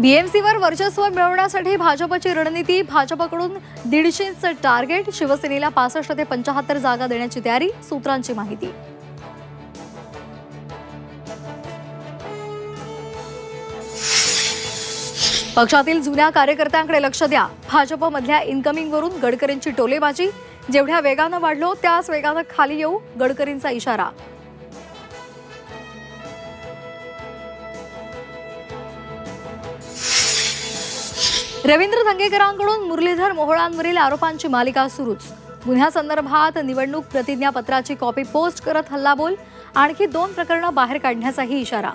बीएमसीवर वर्चस्व मिळवण्यासाठी भाजपची रणनीती, भाजपकडून 150चं टार्गेट, शिवसेनेला 65 ते 75 जागा देण्याची तयारी, सूत्रांची माहिती। पक्षातील जुन्या कार्यकर्त्यांकडे लक्ष द्या, भाजपमधल्या इनकमिंगवरून गडकरींची टोलेबाजी, जेवढ्या वेगानं वाढलो त्याच वेगानं खाली येऊ, गडकरींचा इशारा। रवींद्र धंगेकरांकडून मुरलीधर मोहोळांवरील आरोपांची मालिका सुरूच, गुन्ह्यासंदर्भात निवडणूक प्रतिज्ञापत्राची कॉपी पोस्ट करत हल्लाबोल, आणखी 2 प्रकरणं बाहेर काढण्याचाही इशारा।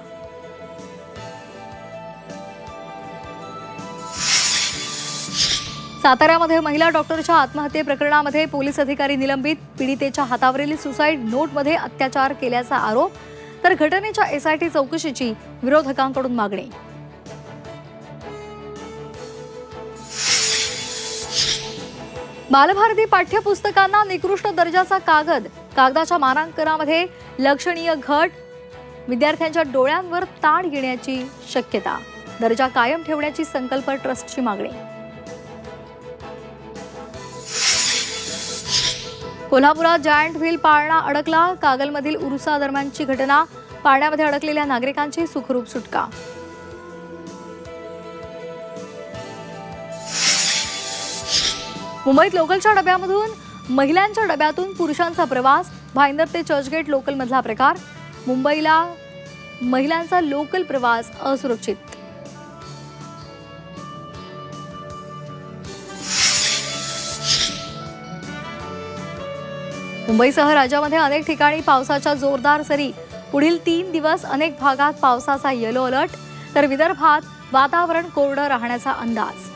साताऱ्यामध्ये महिला डॉक्टरच्या आत्महत्ये प्रकरणामध्ये पोलीस अधिकारी निलंबित, पीडितेच्या हातावरील सुसाईड नोटमध्ये अत्याचार केल्याचा आरोप, तर घटनेच्या एसआयटी चौकशीची विरोधकांकडून मागणी। बालभारती पाठ्यपुस्तकांना निकृष्ट दर्जाचा कागद, कागदाच्या मानांकनामध्ये लक्षणीय घट, विद्यार्थ्यांच्या डोळ्यांवर ताण येण्याची शक्यता, दर्जा कायम ठेवण्याची संकल्प ट्रस्टची मागणी। कोल्हापुरात जायंट व्हील पाळणा अडकला, कागलमधील उरुसा दरम्यानची घटना, पाळण्यामध्ये अडकलेल्या नागरिकांची सुखरूप सुटका। मुंबईत लोकलच्या डब्यामधून महिलांच्या डब्यातून पुरुषांचा प्रवास, भाईंदर ते चर्चगेट लोकलमधला प्रकार, मुंबईला महिलांचा लोकल प्रवास असुरक्षित। मुंबईसह राज्यामध्ये अनेक ठिकाणी पावसाच्या जोरदार सरी, पुढील 3 दिवस अनेक भागात पावसाचा येलो अलर्ट, तर विदर्भात वातावरण कोरडं राहण्याचा अंदाज।